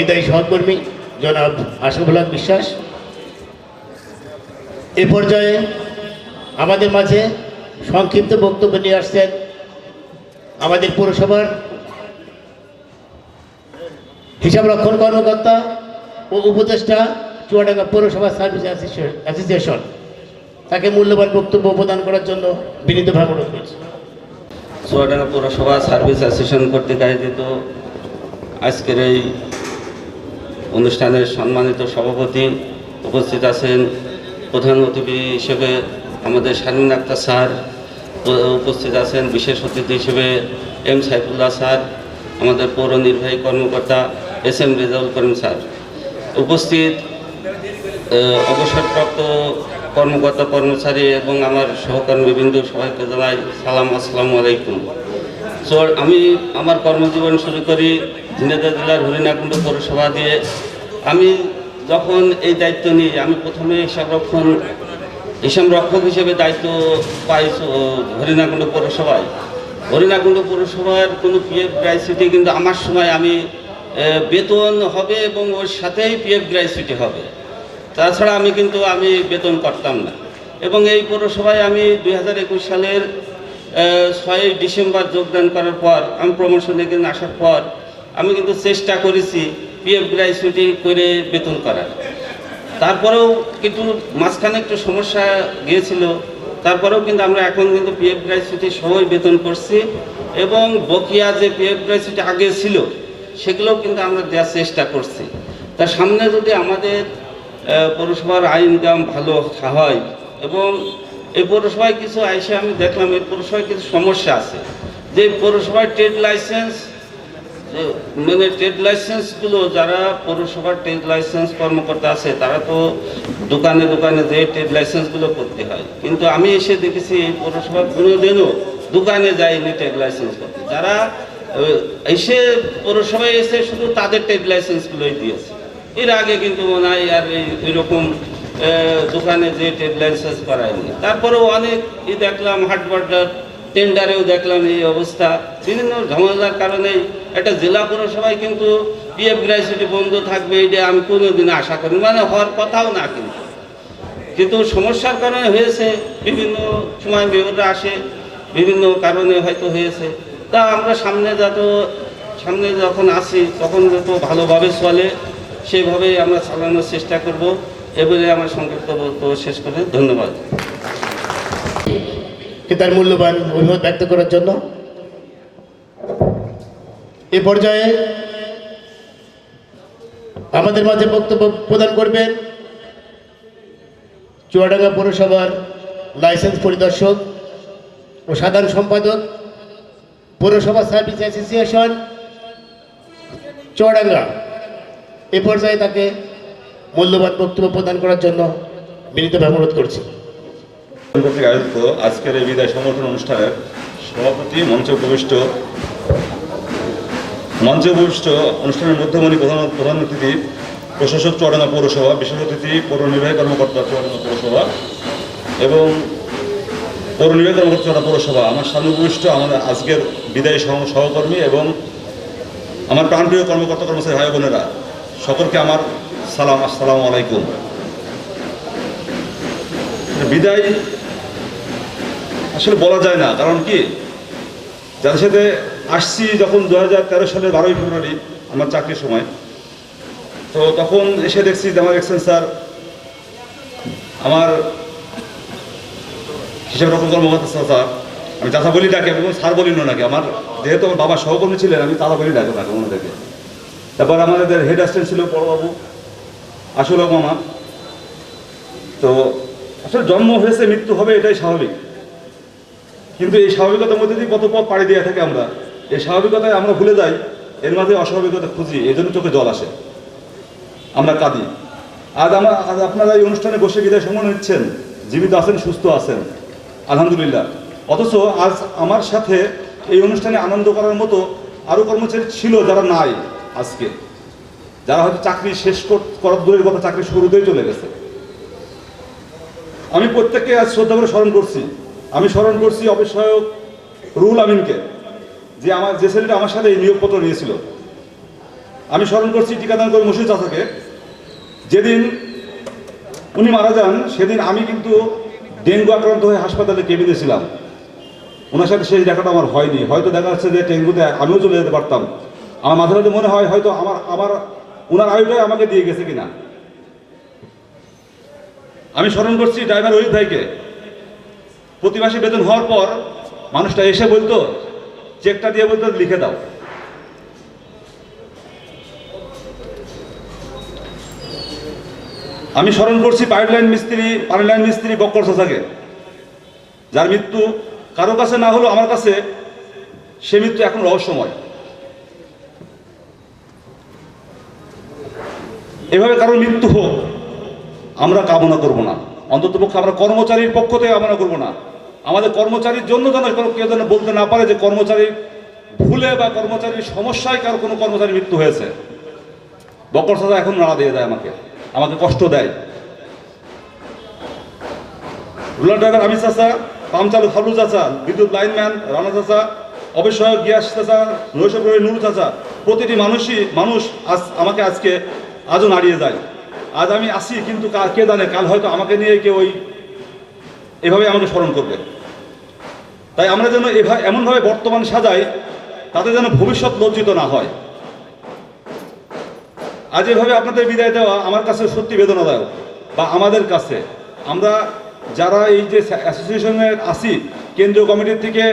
বিদায়ী সহকর্মী জনাব আশরাফুল হক বিশ্বাস। এ পর্যায়ে আমাদের মাঝে সংক্ষিপ্ত বক্তব্য নিয়ে আসছেন আমাদের পৌরসভার হিসাবরক্ষণ কর্মকর্তা ও উপদেষ্টা চুয়াডাঙ্গা পৌরসভা সার্ভিস অ্যাসোসিয়েশন। তাকে মূল্যবান বক্তব্য প্রদান করার জন্য বিনীতভাবে অনুরোধ করছি। চুয়াডাঙ্গা পৌরসভা সার্ভিস অ্যাসোসিয়েশন কর্তৃক আয়োজিত আজকের এই অনুষ্ঠানের সম্মানিত সভাপতি উপস্থিত আছেন, প্রধান অতিথি হিসেবে আমাদের শারমিন আক্তার স্যার উপস্থিত আছেন, বিশেষ অতিথি হিসেবে এম সাইফুল্লাহ স্যার, আমাদের পৌর নির্বাহী কর্মকর্তা SM রেজাউল করিম স্যার, উপস্থিত অবসরপ্রাপ্ত কর্মকর্তা কর্মচারী এবং আমার সহকর্মীবৃন্দ সবাইকে জানাই সালাম, আসসালামু আলাইকুম। সো আমি আমার কর্মজীবন শুরু করি ঝিনাইদহ জেলার হরিণাকুণ্ড পৌরসভা দিয়ে। আমি যখন এই দায়িত্ব নিই, আমি প্রথমে হিসাবরক্ষক হিসেবে দায়িত্ব পাই হরিণাকুণ্ড পৌরসভায়। হরিণাকুণ্ড পৌরসভার কোনো PF গ্র্যাচুইটি কিন্তু আমার সময় আমি বেতন হবে এবং ওর সাথেই PF গ্র্যাচুইটি হবে, তাছাড়া আমি বেতন করতাম না। এবং এই পৌরসভায় আমি 2021 সালের 6 ডিসেম্বর যোগদান করার পর, আমি প্রমোশনে কিন্তু আসার পর আমি কিন্তু চেষ্টা করেছি PF গ্র্যাচুইটি করে বেতন করার। তারপরেও কিন্তু মাঝখানে একটু সমস্যা গিয়েছিল, তারপরেও কিন্তু আমরা এখন কিন্তু PF গ্র্যাচুইটি সহই বেতন করছি এবং বকেয়া যে PF গ্র্যাচুইটি আগে ছিল সেগুলোও কিন্তু আমরা দেওয়ার চেষ্টা করছি। তার সামনে যদি আমাদের পৌরসভার আয় ইনকাম ভালো হয় এবং এই পৌরসভায় কিছু আইসে আমি দেখলাম এই পৌরসভায় কিছু সমস্যা আছে, যে পৌরসভায় ট্রেড লাইসেন্সগুলো যারা পৌরসভার ট্রেড লাইসেন্স কর্মকর্তা আছে তারা তো দোকানে দোকানে যে ট্রেড লাইসেন্সগুলো করতে হয়, কিন্তু আমি এসে দেখেছি এই পৌরসভা কোনোদিনও দোকানে যায়নি ট্রেড লাইসেন্স করতে। যারা এসে পৌরসভায় এসে শুধু তাদের ট্রেড লাইসেন্সগুলোই দিয়েছে, এর আগে কিন্তু মনে হয় আর এইরকম দোকানে যে ট্রেড লাইসেন্স করায়নি। তারপরেও অনেক দেখলাম হাটবাজার টেন্ডারেও দেখলাম এই অবস্থা, বিভিন্ন ঝামেলার কারণে একটা জেলা পৌরসভায় কিন্তু PF গ্র্যাচুইটি বন্ধ থাকবে এটা আমি কোনোদিন আশা করি, মানে হওয়ার কথাও না। কিন্তু সমস্যার কারণে হয়েছে, বিভিন্ন সময় মেয়ররা আসে, বিভিন্ন কারণে হয়তো হয়েছে। তা আমরা সামনে যখন আসি তখন যত ভালোভাবে চলে সেভাবেই আমরা চালানোর চেষ্টা করব। এবারে আমার সংক্ষিপ্ত বক্তব্য শেষ করে ধন্যবাদ। তার মূল্যবান অভিমত ব্যক্ত করার জন্য এ পর্যায়ে আমাদের মাঝে বক্তব্য প্রদান করবেন চুয়াডাঙ্গা পৌরসভার লাইসেন্স পরিদর্শক ও সাধারণ সম্পাদক পৌরসভা সার্ভিস অ্যাসোসিয়েশন চুয়াডাঙ্গা। এ পর্যায়ে তাকে মূল্যবান বক্তব্য প্রদান করার জন্য বিনীতভাবে অনুরোধ করছি। কর্তৃক আয়োজিত আজকের এই বিদায় সংগঠন অনুষ্ঠানের সভাপতি মঞ্চে উপবিষ্ট অনুষ্ঠানের মধ্যমণি প্রধান অতিথি প্রশাসক চুয়াডাঙ্গা পৌরসভা, বিশেষ অতিথি পৌর নির্বাহী কর্মকর্তা চুয়াডাঙ্গা পৌরসভা এবং পৌর নির্বাহী কর্মকর্তা চুয়াডাঙ্গা পৌরসভা, আমার সামনে উপবিষ্ট আমাদের আজকের বিদায়ী সহকর্মী এবং আমার প্রাণপ্রিয় কর্মকর্তা কর্মচারী ভাই বোনেরা, সকলকে আমার সালাম, আসসালামু আলাইকুম। বিদায় আসলে বলা যায় না, কারণ কি যাদের সাথে আসছি যখন 2013 সালের 12ই ফেব্রুয়ারি আমার চাকরির সময়, তো তখন এসে দেখছি আমার এক্সচেঞ্জ স্যার, আমার হিসাবরক্ষণ কর্মকর্তা স্যার, আমি চাচা বলি ডাকে এবং স্যার বলি নাকি, আমার যেহেতু আমার বাবা সহকর্মী ছিলেন আমি চাচা বলি ডাকে তাকে ওনাদেরকে। তারপর আমাদের হেড অ্যাসিস্ট্যান্ট ছিল বড়বাবু আসল মামা। তো আসলে জন্ম হয়েছে মৃত্যু হবে এটাই স্বাভাবিক, কিন্তু এই স্বাভাবিকতার মধ্যে দিয়ে কত পথ পাড়ি দিয়ে থাকি আমরা, এই স্বাভাবিকতায় আমরা ভুলে যাই, এর মাঝে অস্বাভাবিকতা খুঁজি, এই জন্য চোখে জল আসে, আমরা কাঁদি। আজ আপনারা এই অনুষ্ঠানে বসে বিদায় সম্মান নিচ্ছেন, জীবিত আছেন, সুস্থ আছেন, আলহামদুলিল্লাহ। অথচ আজ আমার সাথে এই অনুষ্ঠানে আনন্দ করার মতো আরও কর্মচারী ছিল যারা নাই আজকে, যারা হয়তো চাকরি শেষ করার দূরের কথা চাকরি শুরুতেই চলে গেছে। আমি প্রত্যেককে আজ শ্রদ্ধা করে স্মরণ করছি। আমি স্মরণ করছি অবিষয়ক রুহুল আমিনকে, যে ছেলেটা আমার সাথে এই নিয়োগপত্র নিয়েছিল। আমি স্মরণ করছি টিকাদান করে মসজিদ চাচাকে। যেদিন উনি মারা যান সেদিন আমি কিন্তু ডেঙ্গু আক্রান্ত হয়ে হাসপাতালে কেবিনে ছিলাম। ওনার সাথে সেই দেখাটা আমার হয়নি। হয়তো দেখা যাচ্ছে যে ডেঙ্গুতে আমিও চলে যেতে পারতাম। আমার মাঝে মাঝে মনে হয় হয়তো আমার ওনার আয়ুটাই আমাকে দিয়ে গেছে কিনা। আমি স্মরণ করছি ড্রাইভার ওই ভাইকে। প্রতি মাসে বেতন হওয়ার পর মানুষটা এসে বলতো, চেকটা দিয়ে বলতো লিখে দাও। আমি স্মরণ করছি পাইপলাইন মিস্ত্রি বক্কর চাচাকে, যার মৃত্যু কারো কাছে না হলেও আমার কাছে সে মৃত্যু এখন রহস্যময়। এভাবে কারোর মৃত্যু হোক আমরা কামনা করব না, অন্ততপক্ষে আমরা কর্মচারীর পক্ষ থেকে কামনা করব না। আমাদের কর্মচারীর জন্য যেন কেউ যেন বলতে না পারে যে কর্মচারীর ভুলে বা কর্মচারীর সমস্যায় কারো কোনো কর্মচারীর মৃত্যু হয়েছে। বক্কর চাচা এখন নাড়া দিয়ে দেয়, আমাকে কষ্ট দেয়। রুলার ড্রাইভার আমি চাচা, পাম্প চালু হাবলু চাচা, বিদ্যুৎ লাইনম্যান রানা চাচা, অবশ্যই গিয়াস চাচা, নৈশপ্রহরী নুরু চাচা, প্রতিটি মানুষ আমাকে আজকে আজও নাড়িয়ে যায়। আজ আমি আসি, কিন্তু কে জানে কাল হয়তো আমাকে নিয়ে কেউ এভাবে আমাকে স্মরণ করবে। তাই আমরা যেন এমনভাবে বর্তমান সাজাই তাতে যেন ভবিষ্যৎ লজ্জিত না হয়। আজ এভাবে আপনাদের বিদায় দেওয়া আমার কাছে সত্যি বেদনাদায়ক। বা আমাদের কাছে, আমরা যারা এই যে অ্যাসোসিয়েশনের আছি, কেন্দ্রীয় কমিটির থেকে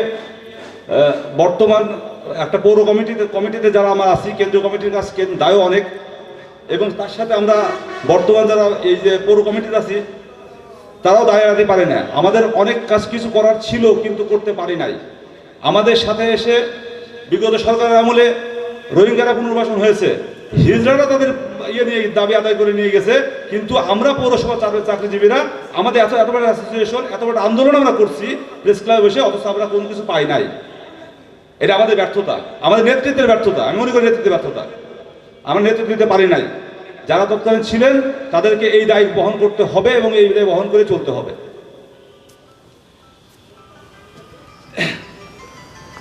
বর্তমান একটা পৌর কমিটিতে যারা আমরা আছি, কেন্দ্রীয় কমিটির কাছে দায়ও অনেক, এবং তার সাথে আমরা বর্তমান যারা এই যে পৌর কমিটিতে আছি তারাও দায় এড়াতে পারে না। আমাদের অনেক কাজ কিছু করার ছিল কিন্তু করতে পারি নাই। আমাদের সাথে এসে বিগত সরকারের আমলে রোহিঙ্গারা পুনর্বাসন হয়েছে, হিজড়ারা তাদের নিয়ে দাবি আদায় করে নিয়ে গেছে, কিন্তু আমরা পৌরসভা চাকরিজীবীরা আমাদের এত বড় অ্যাসোসিয়েশন, এত বড় আন্দোলন আমরা করছি প্রেস ক্লাবে বসে, অথচ আমরা কোনো কিছু পাই নাই। এটা আমাদের ব্যর্থতা, আমাদের নেতৃত্বের ব্যর্থতা। আমি মনে করি নেতৃত্বের ব্যর্থতা, আমরা নেতৃত্ব দিতে পারি নাই। যারা তৎকালীন ছিলেন তাদেরকে এই দায়িত্ব বহন করতে হবে এবং এই দায় বহন করে চলতে হবে।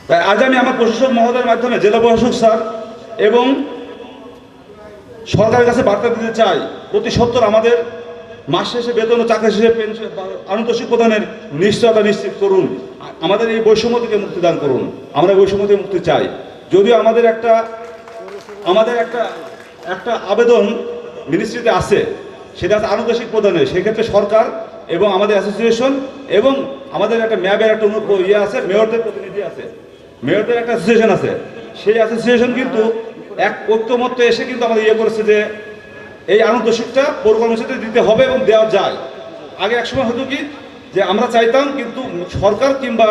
তাই আজ আমি আমার প্রশাসক মহোদয়ের মাধ্যমে জেলা প্রশাসক স্যার এবং সরকারের কাছে বার্তা দিতে চাই, অতি সত্বর আমাদের মাস শেষে বেতন ও চাকরি শেষে পেনশন আনুতোষিক প্রদানের নিশ্চয়তা নিশ্চিত করুন। আমাদের এই বৈষম্য থেকে মুক্তি দান করুন। আমরা বৈষম্য থেকে মুক্তি চাই। যদিও আমাদের একটা আবেদন মিনিস্ট্রিতে আছে, সেটা আছে আনুতোষিক প্রদানের। সেক্ষেত্রে সরকার এবং আমাদের অ্যাসোসিয়েশন এবং আমাদের একটা ম্যাবের একটা আছে, মেয়রদের প্রতিনিধি আছে, মেয়রদের একটা অ্যাসোসিয়েশন আছে। সেই অ্যাসোসিয়েশন কিন্তু এক ঐক্যমত্যে এসে কিন্তু আমাদের করেছে যে এই আনুতোষিকটা পৌর কর্মসূচিতে দিতে হবে এবং দেওয়া যায়। আগে একসময় হতো কি যে আমরা চাইতাম, কিন্তু সরকার কিংবা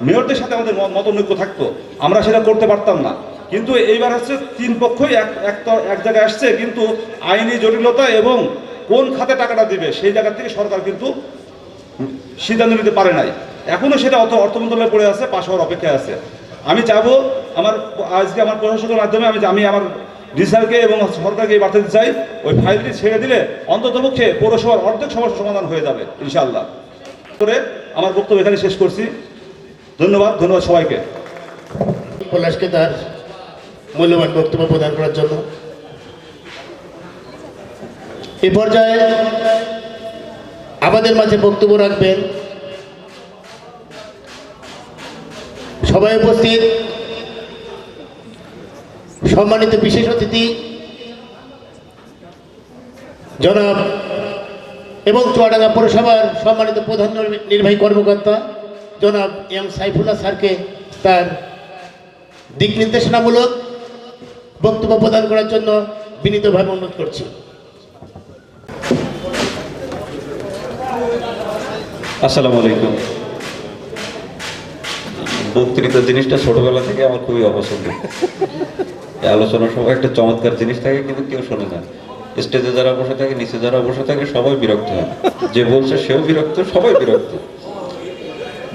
মেয়রদের সাথে আমাদের মতনৈক্য থাকতো, আমরা সেটা করতে পারতাম না। কিন্তু এইবার হচ্ছে তিন পক্ষই এক জায়গায় আসছে, কিন্তু আইনি জটিলতা এবং কোন খাতে টাকাটা দিবে সেই জায়গা থেকে সরকার কিন্তু সিদ্ধান্ত নিতে পারে নাই। এখনও সেটা অর্থ মন্ত্রণালয়ে পড়ে আছে, পাশ হওয়ার অপেক্ষায় আছে। আমি চাবো আজকে আমার প্রশাসকের মাধ্যমে আমি আমার ডিসারকে এবং সরকারকে এই বার্তা দিতে চাই, ওই ফাইলটি ছেড়ে দিলে অন্ততপক্ষে পৌরসভার অর্ধেক সমস্যার সমাধান হয়ে যাবে ইনশাআল্লাহ। করে আমার বক্তব্য এখানে শেষ করছি। ধন্যবাদ সবাইকে। পলাশকে তার মূল্যবান বক্তব্য প্রদান করার জন্য। এই পর্যায়ে আমাদের মাঝে বক্তব্য রাখবেন সবাই উপস্থিত সম্মানিত বিশেষ অতিথি জনাব এবং চুয়াডাঙ্গা পৌরসভার সম্মানিত প্রধান নির্বাহী কর্মকর্তা জনাব এম সাইফুল্লাহ স্যারকে তার দিক নির্দেশনামূলক বক্তব্য প্রদান করার জন্য বিনীতভাবে অনুরোধ করছি। আসসালামু আলাইকুম। বক্তৃতা জিনিসটা ছোটবেলা থেকে আমার খুবই অপছন্দ। আলোচনার সময় একটা চমৎকার জিনিস থাকে, কিন্তু কেউ শোনে না। স্টেজে যারা বসে থাকে, নিচে যারা বসে থাকে, সবাই বিরক্ত হয়। যে বলছে সেও বিরক্ত, সবাই বিরক্ত।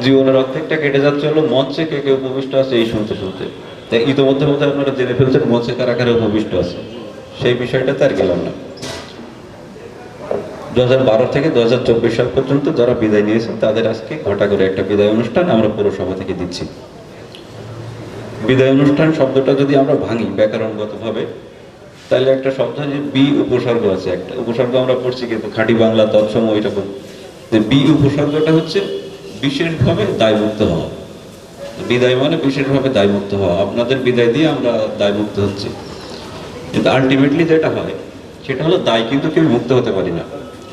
জীবনের অর্ধেকটা কেটে যাচ্ছে হলো মঞ্চে কে কে উপবিষ্ট আছে এই শুনতে শুনতে। তাই ইতিমধ্যে মধ্যে আপনারা জেনে ফেলছেন মঞ্চে কারা কারা উপবিষ্ট আছে, সেই বিষয়টাতে আর গেলাম না। 2012 থেকে 2024 সাল পর্যন্ত যারা বিদায় নিয়েছেন তাদের আজকে ঘটা করে একটা বিদায় অনুষ্ঠান আমরা পৌরসভা থেকে দিচ্ছি। বিদায় অনুষ্ঠান শব্দটা যদি আমরা ভাঙি ব্যাকরণগতভাবে, তাহলে একটা শব্দ যে বি উপসর্গ আছে, একটা উপসর্গ আমরা পড়ছি কিন্তু খাঁটি বাংলা তৎসম ওইটা বি উপসর্গটা হচ্ছে বিশেষভাবে দায়মুক্ত হওয়া। বিদায় মানে বিশেষভাবে দায়মুক্ত হওয়া। আপনাদের বিদায় দিয়ে আমরা দায়মুক্ত হচ্ছি, কিন্তু আলটিমেটলি যেটা হয় সেটা হলো দায় কিন্তু কেউ মুক্ত হতে পারি না।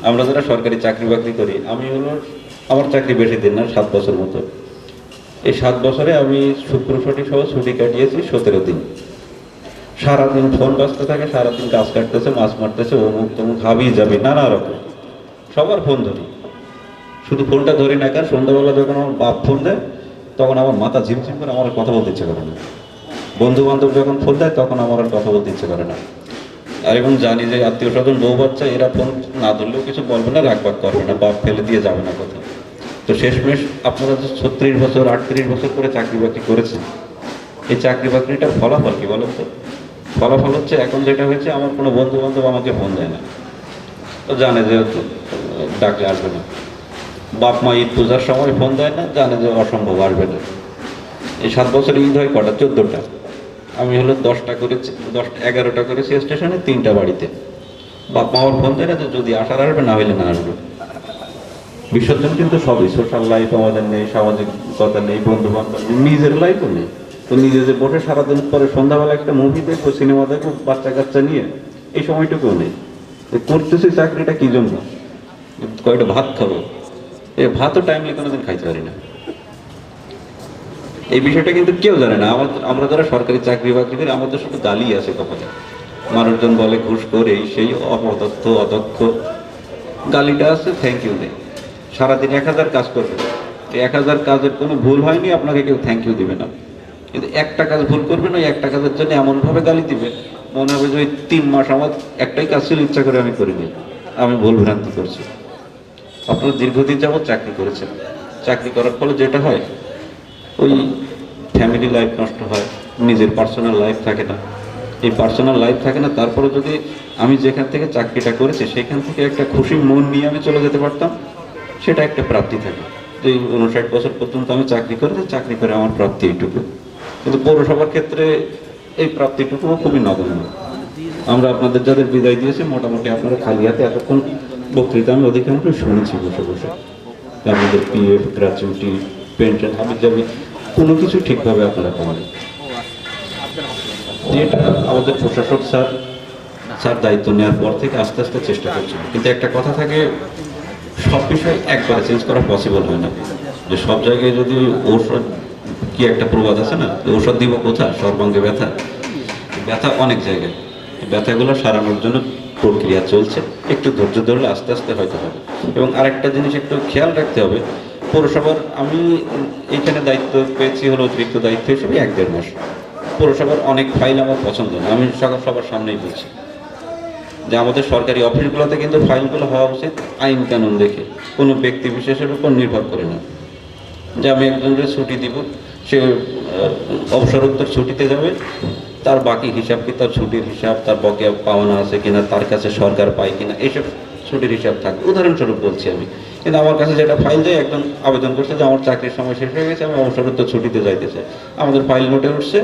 আমরা যারা সরকারি চাকরি বাকরি করি, আমি হলো আমার চাকরি বেশি দিন না, 7 বছর মতো। এই 7 বছরে আমি শুক্র ছুটি সহ ছুটি কাটিয়েছি 17 দিন। সারাদিন ফোন বাজতে থাকে, সারাদিন গাছ কাটতেছে, মাছ মারতেছে, অমুক তমুক হাবি যাবি নানা রকম, সবার ফোন ধরি। শুধু ফোনটা ধরি না, কার সন্ধ্যাবেলা যখন আমার বাপ ফোন দেয় তখন আমার মাথা ঝিমঝিম করে, আমার আর কথা বলতে ইচ্ছে করে না। বন্ধু বান্ধব যখন ফোন দেয় তখন আমার আর কথা বলতে ইচ্ছে করে না। আর এবং জানি যে আত্মীয় স্বজন বউ বাচ্চা এরা ফোন না ধরলেও কিছু বলবে না, রাগ বাগ করবে না, বাপ ফেলে দিয়ে যাবে না কথা। তো শেষমেশ আপনারা যে 36 বছর 38 বছর করে চাকরি বাকরি করেছেন, এই চাকরি বাকরিটার ফলাফল কি বলেন তো? ফলাফল হচ্ছে এখন যেটা হয়েছে, আমার কোনো বন্ধু বান্ধব আমাকে ফোন দেয় না, তো জানে যে ডাকলে আসবে না। বাপ মা ঈদ পূজার সময় ফোন দেয় না, জানে যে অসম্ভব আসবে না। এই 7 বছরে ঈদ হয় কটা? 14টা। আমি হলো 10টা করেছি, 11টা করেছি স্টেশনে, 3টা বাড়িতে। বাপ মা আমার ফোন দেয় না যে যদি আসার আসবে, না হলে না আসবে। বিসর্জন কিন্তু সবই, সোশ্যাল লাইফ আমাদের নেই, সামাজিকতা নেই, বন্ধু বান্ধব, নিজের লাইফও নেই। তো নিজে যে বসে সারাদিন পরে সন্ধ্যাবেলা একটা মুভি দেখবো, সিনেমা দেখবো বাচ্চা কাচ্চা নিয়ে, এই সময়টুকুও নেই। করতেছি চাকরিটা কি জন্য? কয়টা ভাত খাবো, এই ভাতও টাইমলি কোনোদিন খাইতে পারি না। এই বিষয়টা কিন্তু কেউ জানে না। আমরা যারা সরকারি চাকরি বাকরি করি, আমাদের শুধু গালি আছে কপালে। মানুষজন বলে ঘুষ করে সেই অপদস্থ অদক্ষ, গালিটা আছে, থ্যাংক ইউ নেই। সারাদিন 1000 কাজ করবে, এই 1000 কাজের কোনো ভুল হয়নি, আপনাকে কেউ থ্যাংক ইউ দিবে না। কিন্তু একটা কাজ ভুল করবেন, ওই একটা কাজের জন্য এমনভাবে গালি দিবে, মনে হবে যে ওই 3 মাস আমার একটাই কাজ ছিল, ইচ্ছা করে আমি করিনি, আমি ভুল ভ্রান্তি করছি। আপনারা দীর্ঘদিন যাবৎ চাকরি করেছেন, চাকরি করার ফলে যেটা হয়, ওই ফ্যামিলি লাইফ নষ্ট হয়, নিজের পার্সোনাল লাইফ থাকে না। এই পার্সোনাল লাইফ থাকে না, তারপরে যদি আমি যেখান থেকে চাকরিটা করেছি সেখান থেকে একটা খুশি মন নিয়ে আমি চলে যেতে পারতাম, সেটা একটা প্রাপ্তি থাকে। এই 59 বছর পর্যন্ত আমি চাকরি করেছি, চাকরি করে আমার প্রাপ্তি এইটুকু। কিন্তু পৌরসভার ক্ষেত্রে এই প্রাপ্তিটুকুও খুবই নগণ্য। আমরা আপনাদের যাদের বিদায় দিয়েছি, মোটামুটি আপনারা খালি হাতে এতক্ষণ বক্তৃতা আমি অধিকাংশ শুনেছি বসে বসে। আপনাদের পিএফ, গ্র্যাচুইটি, পেনশন, হাবিজাবি কোনো কিছু ঠিকভাবে আপনারা পাবেন। যেটা আমাদের প্রশাসক স্যার দায়িত্ব নেওয়ার পর থেকে আস্তে আস্তে চেষ্টা করছেন। কিন্তু একটা কথা থাকে, সব বিষয় একবারে চেঞ্জ করা পসিবল হয় না। যে সব জায়গায় যদি ঔষধ, কি একটা প্রবাদ আছে না, ঔষধ দিব কোথা, সর্বাঙ্গে ব্যথা। ব্যথা অনেক জায়গায়, ব্যথাগুলো সারানোর জন্য প্রক্রিয়া চলছে, একটু ধৈর্য ধরলে আস্তে আস্তে হয়তো হবে। এবং আরেকটা জিনিস একটু খেয়াল রাখতে হবে, পৌরসভার আমি এইখানে দায়িত্ব পেয়েছি হলো অতিরিক্ত দায়িত্ব হিসেবে 1-1.5 মাস। পৌরসভার অনেক ফাইল আমার পছন্দ না, আমি সবার সামনেই বলছি যে আমাদের সরকারি অফিসগুলোতে কিন্তু ফাইলগুলো হওয়া উচিত আইন কানুন দেখে, কোনো ব্যক্তি বিশেষের উপর নির্ভর করে না। যে আমি একজনকে ছুটি দিব, সে অবসরোত্তর ছুটিতে যাবে, তার বাকি হিসাব কি, তার ছুটির হিসাব, তার বকেয়া পাওনা আছে কিনা, তার কাছে সরকার পায় কিনা, এইসব ছুটির হিসাব থাকবে। উদাহরণস্বরূপ বলছি আমি। কিন্তু আমার কাছে যেটা ফাইল যায়, একজন আবেদন করছে যে আমার চাকরির সময় শেষ হয়ে গেছে, আমি অবসরোত্তর ছুটিতে যাইতেছে, আমাদের ফাইল নোটে উঠছে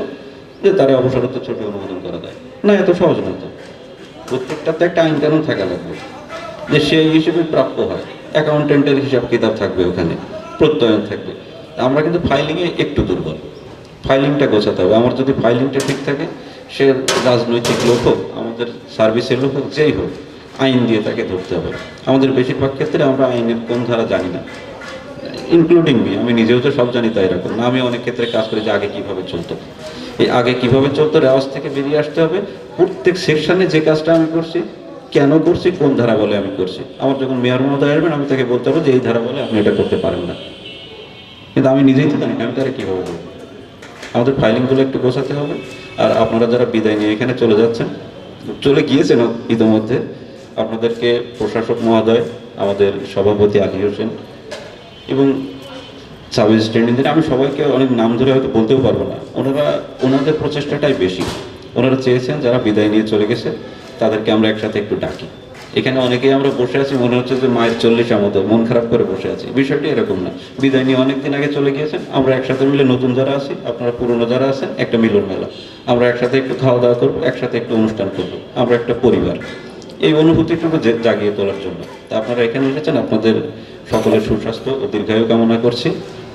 যে তারা অবসরোত্তর ছুটি অনুমোদন করা যায় না। এত সহজ না তো, প্রত্যেকটাতে একটা আইন কানুন থাকা লাগবে যে সেই হিসেবে প্রাপ্য হয়। অ্যাকাউন্টেন্টের হিসাব কিতাব থাকবে, ওখানে প্রত্যয়ন থাকবে। আমরা কিন্তু ফাইলিংয়ে একটু দুর্বল, ফাইলিংটা গোছাতে হবে। আমার যদি ফাইলিংটা ঠিক থাকে, সে রাজনৈতিক লোক হোক, আমাদের সার্ভিসের লোক হোক, যেই হোক, আইন দিয়ে তাকে ধরতে হবে। আমাদের বেশিরভাগ ক্ষেত্রে আমরা আইনের কোন ধারা জানি না, ইনক্লুডিং মি, আমি নিজেও তো সব জানি তাই এরকম না। আমি অনেক ক্ষেত্রে কাজ করি যে আগে কীভাবে চলতো, এই আগে কীভাবে চলতো রেওয়াজ থেকে বেরিয়ে আসতে হবে। প্রত্যেক সেকশানে যে কাজটা আমি করছি, কেন করছি, কোন ধারা বলে আমি করছি। আমার যখন মেয়র মহোদয় আসবেন, আমি তাকে বলতে হবে যে এই ধারা বলে আপনি এটা করতে পারেন না, কিন্তু আমি নিজেই তো জানি না আমি তারা কীভাবে বলবো। আমাদের ফাইলিংগুলো একটু গোছাতে হবে। আর আপনারা যারা বিদায় নিয়ে এখানে চলে যাচ্ছেন, চলে গিয়েছেন ইতিমধ্যে, আপনাদেরকে প্রশাসক মহোদয়, আমাদের সভাপতি আলী হোসেন এবং সাব অ্যাসিস্ট্যান্ট, আমি সবাইকে অনেক নাম ধরে হয়তো বলতেও পারবো না, ওনাদের প্রচেষ্টাটাই বেশি। ওনারা চেয়েছেন যারা বিদায় নিয়ে চলে গেছে তাদেরকে আমরা একসাথে একটু ডাকি, এখানে অনেকেই আমরা বসে আছি, মনে হচ্ছে যে মায়ের 40 মতো মন খারাপ করে বসে আছি। বিষয়টি এরকম না, বিদায় নিয়ে অনেকদিন আগে চলে গিয়েছেন, আমরা একসাথে মিলে নতুন যারা আছি, আপনারা পুরনো যারা আছেন, একটা মিলন মেলা, আমরা একসাথে একটু খাওয়া দাওয়া করবো, একসাথে একটু অনুষ্ঠান করবো, আমরা একটা পরিবার, এই অনুভূতিটুকু জাগিয়ে তোলার জন্য। তা আপনারা এখানে এসেছেন, আপনাদের সকলের সুস্বাস্থ্য ও দীর্ঘায়ু কামনা করছি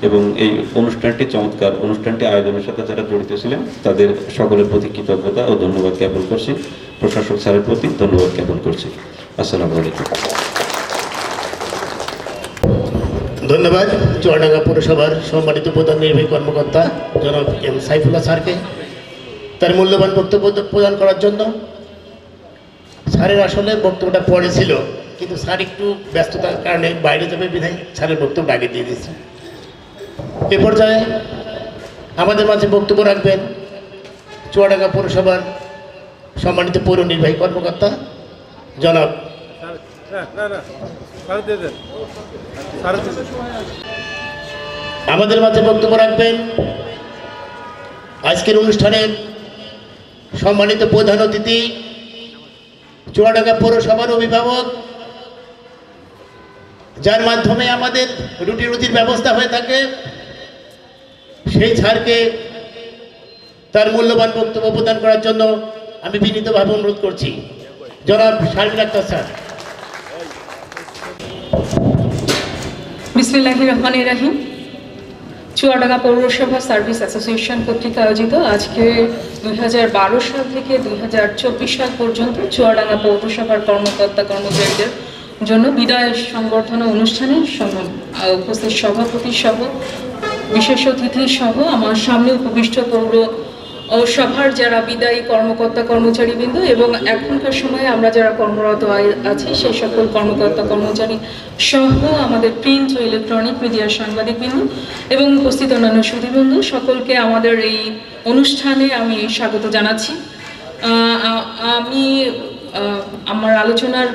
এবং এই অনুষ্ঠানটি, চমৎকার অনুষ্ঠানটি আয়োজনের সাথে যারা জড়িত ছিলেন তাদের সকলের প্রতি কৃতজ্ঞতা ও ধন্যবাদ জ্ঞাপন করছি। প্রশাসক স্যারের প্রতি ধন্যবাদ জ্ঞাপন করছি। আসসালামু আলাইকুম। ধন্যবাদ চুয়াডাঙ্গা পৌরসভার সম্মানিত প্রধান নির্বাহী কর্মকর্তা জনাব এম সাইফুল্লাহ স্যারকে তার মূল্যবান বক্তব্য প্রদান করার জন্য। স্যারের আসলে বক্তব্যটা পড়ে ছিল, কিন্তু স্যার একটু ব্যস্ততার কারণে বাইরে যাবে বিধায় স্যারের বক্তব্যটা আগে দিয়ে দিয়েছে। এ পর্যায়ে আমাদের মাঝে বক্তব্য রাখবেন চুয়াডাঙ্গা পৌরসভার সম্মানিত পৌর নির্বাহী কর্মকর্তা জনাব আমাদের মাঝে বক্তব্য রাখবেন আজকের অনুষ্ঠানের সম্মানিত প্রধান অতিথি চুয়াডাঙ্গা পৌরসভার অভিভাবক, যার মাধ্যমে আমাদের রুটি রুটির ব্যবস্থা হয়ে থাকে, সেই স্যারকে তার মূল্যবান বক্তব্য প্রদান করার জন্য আমি বিনীতভাবে অনুরোধ করছি। জনাব শারমিন আক্তার স্যার। বিসমিল্লাহির রহমানির রহিম। চুয়াডাঙ্গা পৌরসভা সার্ভিস অ্যাসোসিয়েশন কর্তৃক আয়োজিত আজকে 2012 সাল থেকে 2024 সাল পর্যন্ত চুয়াডাঙ্গা পৌরসভার কর্মকর্তা কর্মচারীদের জন্য বিদায় সংবর্ধনা অনুষ্ঠানে উপস্থিত সভাপতি সহ বিশেষ অতিথি সহ আমার সামনে উপবিষ্ট পৌর ও সভার যারা বিদায়ী কর্মকর্তা কর্মচারীবৃন্দ এবং এখনকার সময়ে আমরা যারা কর্মরত আছি সেই সকল কর্মকর্তা কর্মচারী সহ আমাদের প্রিন্ট ও ইলেকট্রনিক মিডিয়ার সাংবাদিকবৃন্দ এবং উপস্থিত অন্যান্য সুধীবৃন্দ, সকলকে আমাদের এই অনুষ্ঠানে আমি স্বাগত জানাচ্ছি। আমি আমার আলোচনার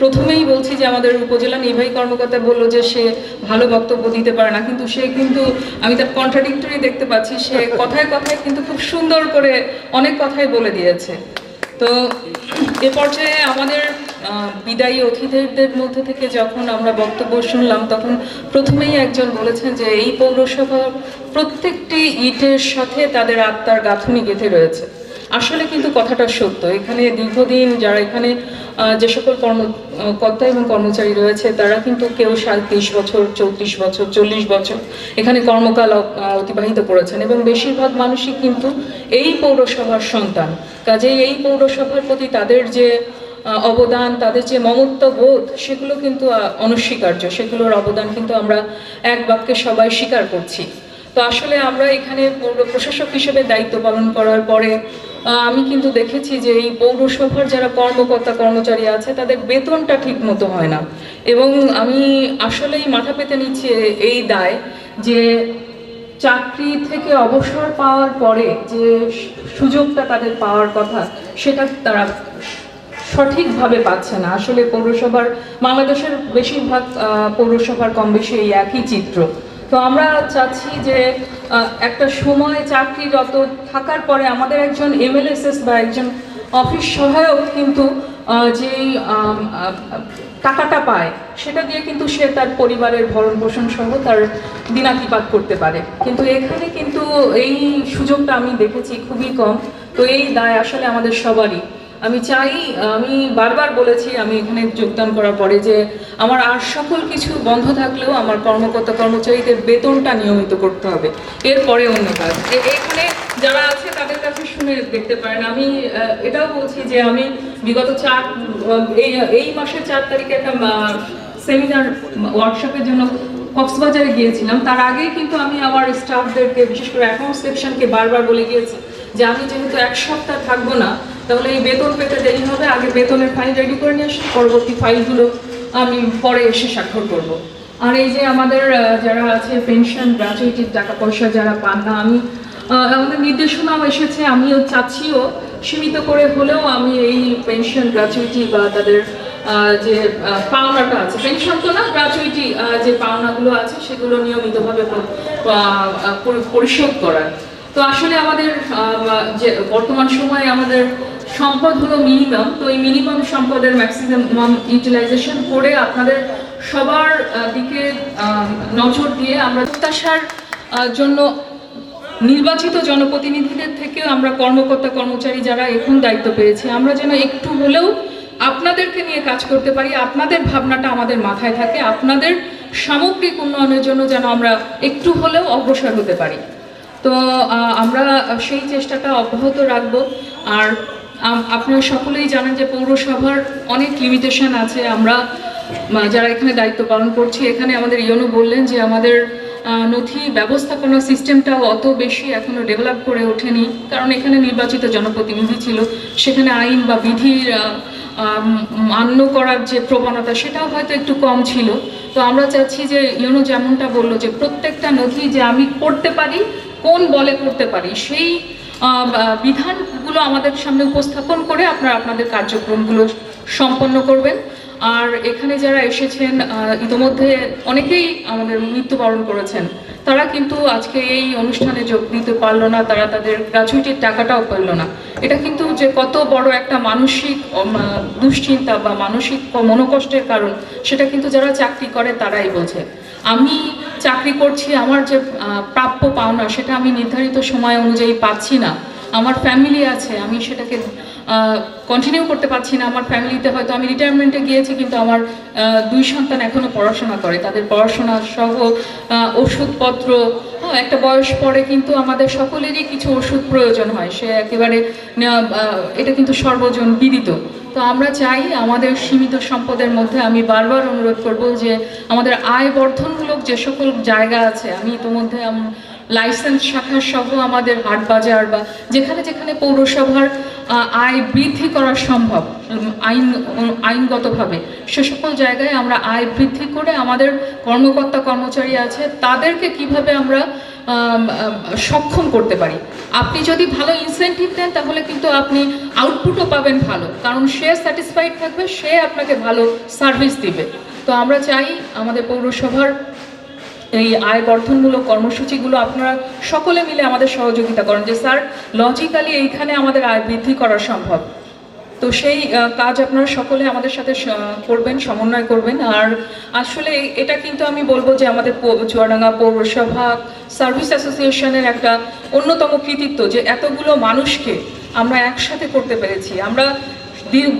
প্রথমেই বলছি যে আমাদের উপজেলা নির্বাহী কর্মকর্তা বলল যে সে ভালো বক্তব্য দিতে পারে না, কিন্তু সে কিন্তু আমি তার কন্ট্রাডিক্টরি দেখতে পাচ্ছি, সে কথায় কথায় কিন্তু খুব সুন্দর করে অনেক কথাই বলে দিয়েছে। তো এ পর্যায়ে আমাদের বিদায়ী অতিথিদের মধ্যে থেকে যখন আমরা বক্তব্য শুনলাম তখন প্রথমেই একজন বলেছেন যে এই পৌরসভার প্রত্যেকটি ইটের সাথে তাদের আত্মার গাঁথুনি গেঁথে রয়েছে। আসলে কিন্তু কথাটা সত্য। এখানে দীর্ঘদিন যারা এখানে যে সকল কর্মকর্তা এবং কর্মচারী রয়েছে তারা কিন্তু কেউ 30 বছর, 34 বছর, 40 বছর এখানে কর্মকাল অতিবাহিত করেছেন এবং বেশিরভাগ মানুষই কিন্তু এই পৌরসভার সন্তান। কাজেই এই পৌরসভার প্রতি তাদের যে অবদান, তাদের যে মমত্ববোধ, সেগুলো কিন্তু অনস্বীকার্য। সেগুলোর অবদান কিন্তু আমরা এক বাক্যে সবাই স্বীকার করছি। তো আসলে আমরা এখানে পৌর প্রশাসক হিসেবে দায়িত্ব পালন করার পরে আমি কিন্তু দেখেছি যে এই পৌরসভার যারা কর্মকর্তা কর্মচারী আছে তাদের বেতনটা ঠিক মতো হয় না এবং আমি আসলেই মাথা পেতে নিচ্ছি এই দায় যে চাকরি থেকে অবসর পাওয়ার পরে যে সুযোগটা তাদের পাওয়ার কথা সেটা তারা সঠিকভাবে পাচ্ছে না। আসলে পৌরসভার, বাংলাদেশের বেশিরভাগ পৌরসভার কম বেশি এই একই চিত্র। তো আমরা চাচ্ছি যে একটা সময় চাকরিরত থাকার পরে আমাদের একজন এমএলএসএস বা একজন অফিস সহায়ক কিন্তু যেই টাকাটা পায় সেটা দিয়ে কিন্তু সে তার পরিবারের ভরণ পোষণ সহ তার দিনাতিপাত করতে পারে, কিন্তু এখানে কিন্তু এই সুযোগটা আমি দেখেছি খুবই কম। তো এই দায় আসলে আমাদের সবারই। আমি চাই, আমি বারবার বলেছি আমি এখানে যোগদান করার পরে যে আমার আর সকল কিছু বন্ধ থাকলেও আমার কর্মকর্তা কর্মচারীদের বেতনটা নিয়মিত করতে হবে, এরপরে অন্য কাজ। এখানে যারা আছে তাদের কাছে শুনে দেখতে পারেন। আমি এটাও বলছি যে আমি বিগত এই মাসের 4 তারিখে একটা সেমিনার ওয়ার্কশপের জন্য কক্সবাজারে গিয়েছিলাম। তার আগেই কিন্তু আমি আমার স্টাফদেরকে, বিশেষ করে অ্যাকাউন্ট সেকশনকে বারবার বলে গিয়েছি যে আমি যেহেতু 1 সপ্তাহ থাকবো না, তাহলে এই বেতন পেতে দেরি হবে, আগে বেতনের ফাইল রেডি করে নিয়ে আসি, পরবর্তী ফাইলগুলো আমি পরে এসে স্বাক্ষর করব। আর এই যে আমাদের যারা আছে পেনশন গ্র্যাচুইটির টাকা পয়সা যারা পান না, আমি আমাদের নির্দেশনাও এসেছে, আমিও চাচ্ছিও সীমিত করে হলেও আমি এই পেনশন গ্র্যাচুইটি বা তাদের যে পাওনাটা আছে, পেনশন তো না, গ্র্যাচুইটি যে পাওনাগুলো আছে সেগুলো নিয়মিতভাবে পরিশোধ করার। তো আসলে আমাদের যে বর্তমান সময়ে আমাদের সম্পদ হলো মিনিমাম, তো এই মিনিমাম সম্পদের ম্যাক্সিমাম ইউটিলাইজেশন করে আপনাদের সবার দিকে নজর দিয়ে আমরা প্রত্যাশার জন্য নির্বাচিত জনপ্রতিনিধিদের থেকেও আমরা কর্মকর্তা কর্মচারী যারা এখন দায়িত্ব পেয়েছি, আমরা যেন একটু হলেও আপনাদেরকে নিয়ে কাজ করতে পারি, আপনাদের ভাবনাটা আমাদের মাথায় থাকে, আপনাদের সামগ্রিক উন্নয়নের জন্য যেন আমরা একটু হলেও অগ্রসর হতে পারি। তো আমরা সেই চেষ্টাটা অব্যাহত রাখব। আর আপনারা সকলেই জানেন যে পৌরসভার অনেক লিমিটেশন আছে। আমরা যারা এখানে দায়িত্ব পালন করছি, এখানে আমাদের ইয়নো বললেন যে আমাদের নথি ব্যবস্থাপনা সিস্টেমটাও অত বেশি এখনো ডেভেলপ করে ওঠেনি, কারণ এখানে নির্বাচিত জনপ্রতিনিধি ছিল, সেখানে আইন বা বিধির মান্য করার যে প্রবণতা সেটাও হয়তো একটু কম ছিল। তো আমরা চাচ্ছি যে ইউনো যেমনটা বললো যে প্রত্যেকটা নথি যে আমি করতে পারি, কোন বলে করতে পারি, সেই বিধানগুলো আমাদের সামনে উপস্থাপন করে আপনারা আপনাদের কার্যক্রমগুলো সম্পন্ন করবেন। আর এখানে যারা এসেছেন ইতোমধ্যে অনেকেই আমাদের মৃত্যুবরণ করেছেন, তারা কিন্তু আজকে এই অনুষ্ঠানে যোগ দিতে পারলো না, তারা তাদের গ্র্যাচুইটির টাকাটাও পেল না। এটা কিন্তু যে কত বড় একটা মানসিক দুশ্চিন্তা বা মানসিক মনোকষ্টের কারণ, সেটা কিন্তু যারা চাকরি করে তারাই বোঝে। আমি চাকরি করছি, আমার যে প্রাপ্য পাওনা সেটা আমি নির্ধারিত সময় অনুযায়ী পাচ্ছি না, আমার ফ্যামিলি আছে, আমি সেটাকে কন্টিনিউ করতে পারছি না। আমার ফ্যামিলিতে হয়তো আমি রিটায়ারমেন্টে গিয়েছি, কিন্তু আমার 2 সন্তান এখনও পড়াশোনা করে, তাদের পড়াশোনা সহ ওষুধপত্র, একটা বয়স পরে কিন্তু আমাদের সকলেরই কিছু ওষুধ প্রয়োজন হয়, সে একেবারে এটা কিন্তু সর্বজন বিদিত। তো আমরা চাই আমাদের সীমিত সম্পদের মধ্যে, আমি বারবার অনুরোধ করব যে আমাদের আয় বর্ধনমূলক যে সকল জায়গা আছে, আমি ইতিমধ্যে লাইসেন্স শাখা সহ আমাদের হাট বাজার বা যেখানে যেখানে পৌরসভার আয় বৃদ্ধি করা সম্ভব আইনগতভাবে, সে সকল জায়গায় আমরা আয় বৃদ্ধি করে আমাদের কর্মকর্তা কর্মচারী আছে তাদেরকে কিভাবে আমরা সক্ষম করতে পারি। আপনি যদি ভালো ইনসেন্টিভ দেন তাহলে কিন্তু আপনি আউটপুটও পাবেন ভালো, কারণ সে স্যাটিসফাইড থাকবে, সে আপনাকে ভালো সার্ভিস দিবে। তো আমরা চাই আমাদের পৌরসভার এই আয় বর্ধনমূলক কর্মসূচিগুলো আপনারা সকলে মিলে আমাদের সহযোগিতা করেন যে স্যার লজিক্যালি এইখানে আমাদের আয় বৃদ্ধি করা সম্ভব। তো সেই কাজ আপনারা সকলে আমাদের সাথে করবেন, সমন্বয় করবেন। আর আসলে এটা কিন্তু আমি বলবো যে আমাদের চুয়াডাঙ্গা পৌরসভা সার্ভিস অ্যাসোসিয়েশনের একটা অন্যতম কৃতিত্ব যে এতগুলো মানুষকে আমরা একসাথে করতে পেরেছি। আমরা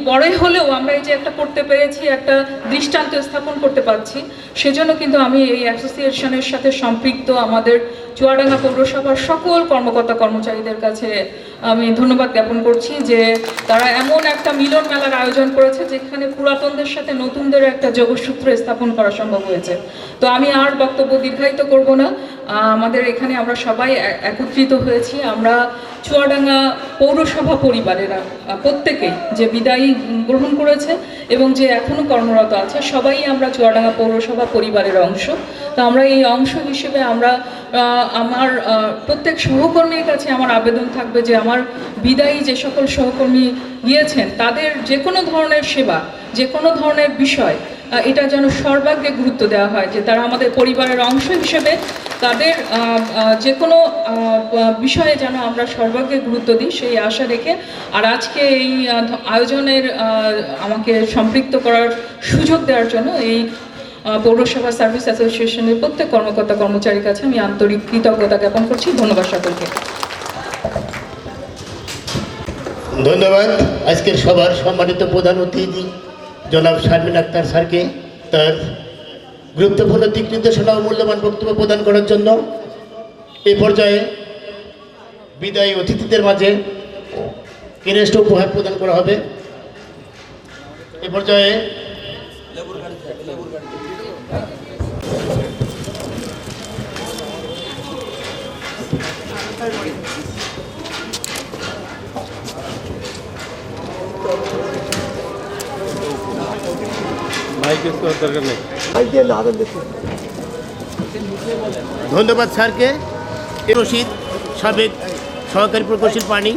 পরে হলেও আমরা এই যে একটা করতে পেরেছি, একটা দৃষ্টান্ত স্থাপন করতে পারছি, সেজন্য কিন্তু আমি এই অ্যাসোসিয়েশনের সাথে সম্পৃক্ত আমাদের চুয়াডাঙ্গা পৌরসভার সকল কর্মকর্তা কর্মচারীদের কাছে আমি ধন্যবাদ জ্ঞাপন করছি যে তারা এমন একটা মিলন মেলার আয়োজন করেছে যেখানে পুরাতনদের সাথে নতুনদের একটা যোগসূত্র স্থাপন করা সম্ভব হয়েছে। তো আমি আর বক্তব্য দীর্ঘায়িত করব না, আমাদের এখানে আমরা সবাই একত্রিত হয়েছি। আমরা চুয়াডাঙ্গা পৌরসভা পরিবারেরা প্রত্যেকেই যে বিদায়ী গ্রহণ করেছে এবং যে এখনও কর্মরত আছে, সবাই আমরা চুয়াডাঙ্গা পৌরসভা পরিবারের অংশ। তো আমরা এই অংশ হিসেবে আমরা আমার প্রত্যেক সহকর্মীর কাছে আমার আবেদন থাকবে যে আমার বিদায়ী যে সকল সহকর্মী গিয়েছেন তাদের যে কোনো ধরনের সেবা, যে কোনো ধরনের বিষয়, এটা যেন সর্বাগ্রে গুরুত্ব দেওয়া হয়, যে তারা আমাদের পরিবারের অংশ হিসেবে তাদের যে কোনো বিষয়ে যেন আমরা সর্বাগ্রে গুরুত্ব দিই, সেই আশা রেখে। আর আজকে এই আয়োজনের আমাকে সম্পৃক্ত করার সুযোগ দেওয়ার জন্য এই পৌরসভা সার্ভিস অ্যাসোসিয়েশনের প্রত্যেক কর্মকর্তা কর্মচারীর কাছে আমি আন্তরিক কৃতজ্ঞতা জ্ঞাপন করছি। ধন্যবাদ সকলকে। ধন্যবাদ আজকের সবার সম্মানিত প্রধান অতিথি জনাব শারমিন আক্তার স্যারকে তার গুরুত্বপূর্ণ দিক নির্দেশনা ও মূল্যবান বক্তব্য প্রদান করার জন্য। এই পর্যায়ে বিদায়ী অতিথিদের মাঝে ক্রেস্ট উপহার প্রদান করা হবে। এই পর্যায়ে ধন্যবাদ স্যারকে। রশিদ সাবেক সহকারী প্রকৌশল পানি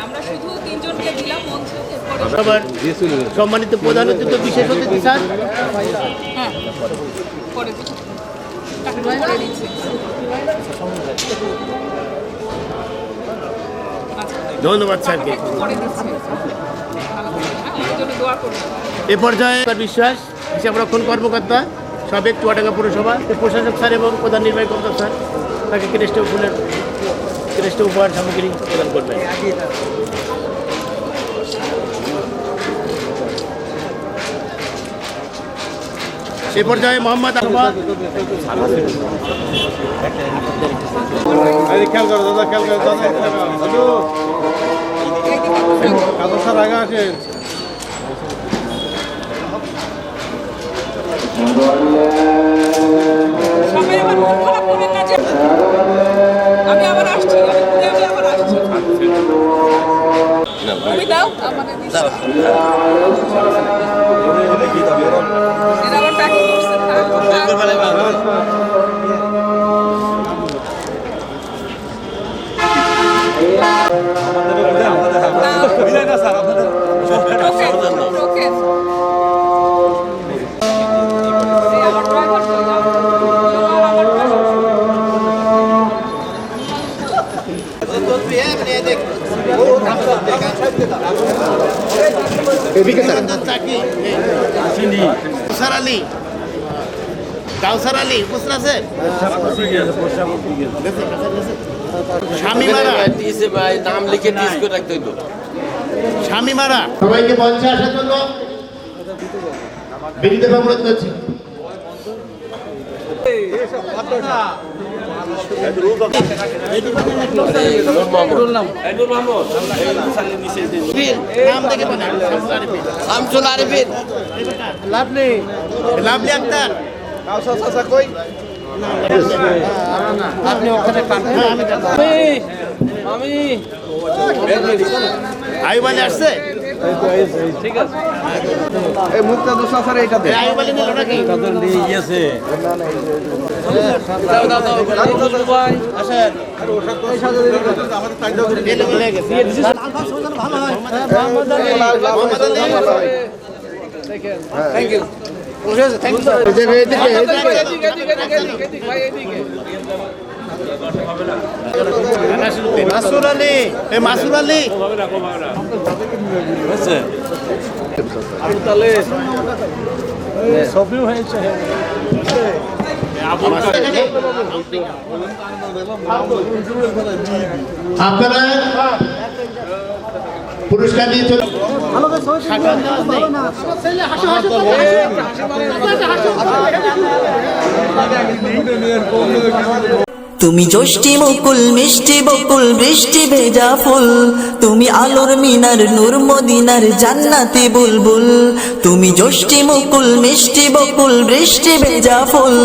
আমরা শুধু 3 জনকে দিলাম মঞ্চে। আবার সম্মানিত প্রধান অতিথি বিশেষ অতিথি স্যার। ধন্যবাদ স্যারকে। এ পর্যায়ে বিশ্বাস হিসাবরক্ষণ কর্মকর্তা সাবেক চুয়াডাঙ্গা পৌরসভা প্রশাসক স্যার এবং প্রধান নির্বাহী কর্মকর্তা স্যার তাকে ক্রেস্ট উপহার সামগ্রী প্রদান করবেন। এ পর্যায়ে মোহাম্মদ আহমদ খেয়াল করো দাদা, খেয়াল করো দাদা, স্যার আগে আসেন। আমি আবার আসছি, আমি আবার আসছি। তুমি দাও আমাদের আবার প্যাকিং করছে। কাউসার আলী উপস্থিত আছে? স্বামীমারা নাম লিখে টিস করে রাখতে হইতো। স্বামীমারা সবাইকে মঞ্চে আসার জন্য বিনীত অনুরোধ করছি। নাম দেখে বলেন। শামসুল আরিফিন, লাভলি আক্তার। আপনি ওখানে আমি আইব আলী আসছে? ঠিক আছে, এই মুক্তা দোষা স্যার এইটা দে। আইব আলী নিল নাকি? তাদের নিয়ে গিয়েছে। দাও দাও দাও ভাই আসেন। আর ওটা তো সাজা দিলে আমাদের টাইমটা করে দিয়ে গেছে। ভালো হয়। মোহাম্মদ আলী দেখেন। Thank you. Thank you sir. Masur Ali, এই মাসুর আলী আপনারা পুরস্কার দিয়ে চলে তুমি জ্যোষ্ঠী মুকুল মিষ্টি বকুল বৃষ্টি ভেজা ফুল, তুমি আলোর মিনার নূর মদিনার জান্নাতি বুলবুল। তুমি জ্যোষ্ঠী মুকুল মিষ্টি বকুল বৃষ্টি ভেজা ফুল,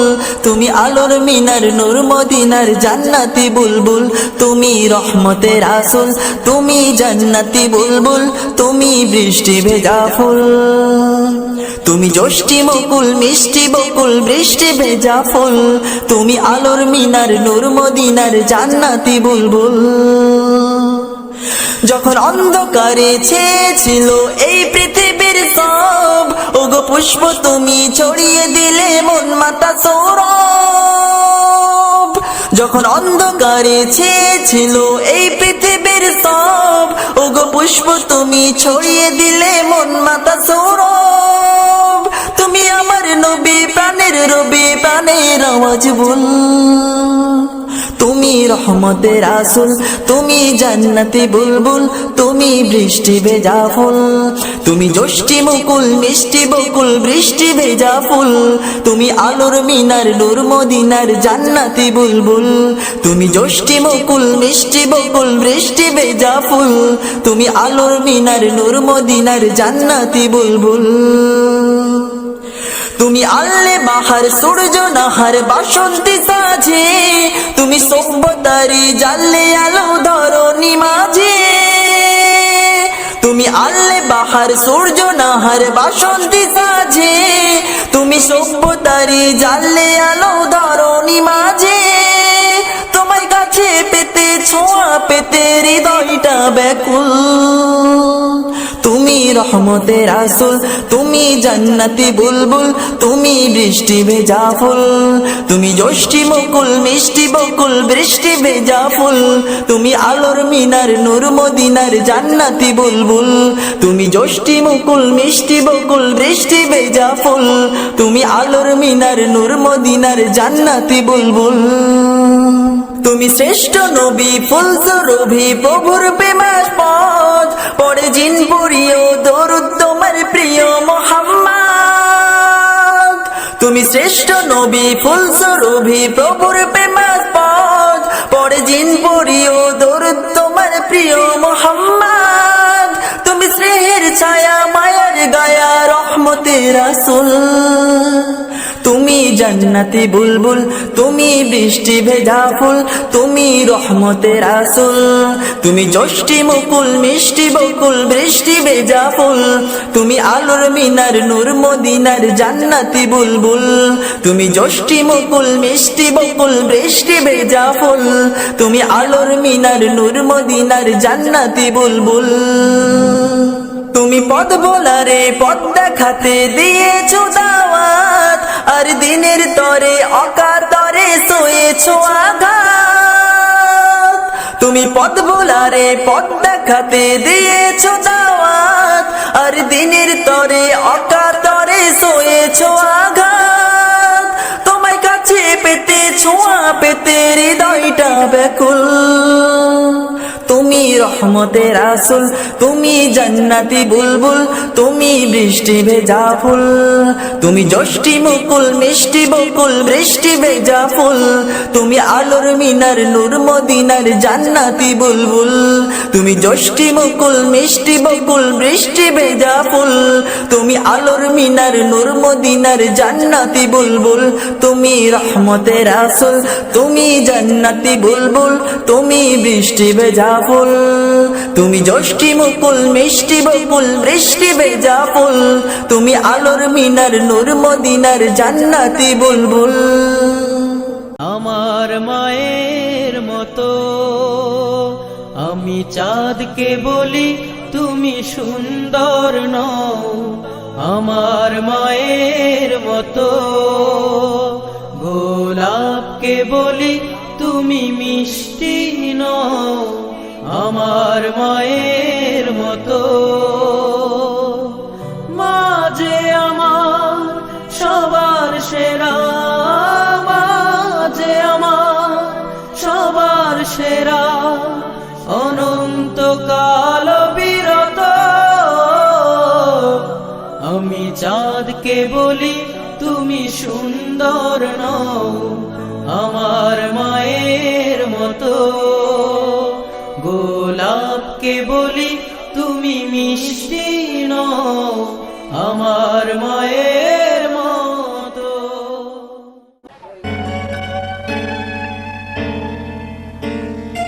তুমি আলোর মিনার নূর মদিনার জান্নাতি বুলবুল। তুমি রহমতের রাসূল, তুমি জান্নাতি বুলবুল, তুমি বৃষ্টি ভেজা ফুল। তুমি জ্যোষ্ঠী মুকুল মিষ্টি বকুল বৃষ্টি ভেজা ফুল, তুমি আলোর মিনার নূর মদিনার জান্নাতি বুলবুল। যখন অন্ধকারে ছেয়েছিল এই পৃথিবীর সব, ওগো পুষ্প তুমি ছড়িয়ে দিলে মন মাতা সৌরভ। যখন অন্ধকারে ছেয়েছিল এই পৃথিবীর সব, ওগো পুষ্প তুমি ছড়িয়ে দিলে মন মাতা সৌরভ। তুমি আমার নবী প্রাণের রবি প্রাণের আওয়াজ বল, তুমি রহমতের রাসূল, তুমি জান্নাতি বুলবুল, তুমি বৃষ্টি ভেজা ফুল। তুমি জ্যোষ্ঠী মুকুল মিষ্টি বকুল বৃষ্টি ভেজা ফুল, তুমি আলোর মিনার নূর মদিনার জান্নাতি বুলবুল। তুমি জ্যোষ্ঠী মুকুল মিষ্টি বকুল বৃষ্টি ভেজা ফুল, তুমি আলোর মিনার নূর মদিনার জান্নাতি বুলবুল। তুমি আল্লে বাহার সূর্য নাহার বাসন্তী সাজে, তুমি সভ্যতারি জানলে আলো ধরণী মাঝে। তুমি আল্লে বাহার সূর্য নাহার বাসন্তী সাজে, তুমি সভ্যতারি জানলে আলো ধরণী মাঝে। তোমার কাছে পেতে ছোঁয়া পেতে হৃদয়টা ব্যাকুল, তুমি তুমি রহমতের রাসূল, তুমি জান্নাতি বুলবুল, তুমি বৃষ্টি ভেজা ফুল, তুমি যষ্টি মুকুল মিষ্টি বকুল বৃষ্টি ভেজা ফুল, তুমি আলোর মিনার নূর মদিনার জান্নাতি বুলবুল, তুমি যষ্টি মুকুল মিষ্টি বকুল বৃষ্টি ভেজা ফুল, তুমি আলোর মিনার নূর মদিনার জান্নাতি বুলবুল। তুমি শ্রেষ্ঠ নবী ফুল সুরভি প্রভুর প্রেমাস্পদ, পড়ে জিন পুরিও দরুদ তোমার প্রিয় মুহাম্মদ। তুমি শ্রেষ্ঠ নবী ফুল সুরভি প্রভুর প্রেমাস্পদ, পড়ে জিন পুরিও দরুদ তোমার প্রিয় মুহাম্মদ। তুমি স্নেহের ছায়া মায়ার গায়া রহমতের রাসূল, তুমি জান্নাতি বুলবুল, তুমি বৃষ্টি ভেজা ফুল, তুমি রহমতের রাসূল, তুমি যষ্টি মুকুল মিষ্টি বকুল বৃষ্টি ভেজা ফুল, তুমি আলোর মিনার নূর মদিনার জান্নাতি বুলবুল, তুমি যষ্টি মুকুল মিষ্টি বকুল বৃষ্টি ভেজা ফুল, তুমি আলোর মিনার নূর মদিনার জান্নাতি বুলবুল। তুমি পথ ভোলারে পথ দেখাতে দিয়েছো দাওয়াত, আর দিনের তরে অকাতরে সয়েছো আঘাত। তুমি পথ ভোলারে পথ দেখাতে দিয়েছো দাওয়াত, আর দিনের তরে অকাতরে সয়েছো আঘাত। তোমায় কাছে পেতে ছোঁয়া পেতে হৃদয়টা ব্যাকুল, তুমি রহমতের রাসূল, তুমি জান্নাতি বুলবুল, তুমি বৃষ্টি ভেজা ফুল, তুমি যষ্টি মুকুল মিষ্টি বকুল বৃষ্টি ভেজা ফুল, তুমি আলোর মিনার নূর মদিনার জান্নাতি বুলবুল, তুমি যষ্টি মুকুল মিষ্টি বকুল বৃষ্টি ভেজা ফুল, তুমি আলোর মিনার নূর মদিনার জান্নাতি বুলবুল, তুমি রহমতের রাসূল, তুমি জান্নাতি বুলবুল, তুমি বৃষ্টি ভেজা ফুল, তুমি যষ্টি মুকুল মিষ্টি বকুল বৃষ্টি ভেজা ফুল, তুমি আলোর মিনার নূর মদিনার জান্নাতি বুলবুল। আমার মায়ের মতো আমি চাঁদকে বলি তুমি সুন্দর নও, আমার মায়ের মতো গোলাপকে বলি তুমি মিষ্টি নও, আমার মায়ের মতো। মা যে আমার সবার সেরা, মা যে আমার সবার সেরা, অনন্তকাল বিরত। আমি চাঁদকে বলি তুমি সুন্দর নও, আমার মায়ের মতো।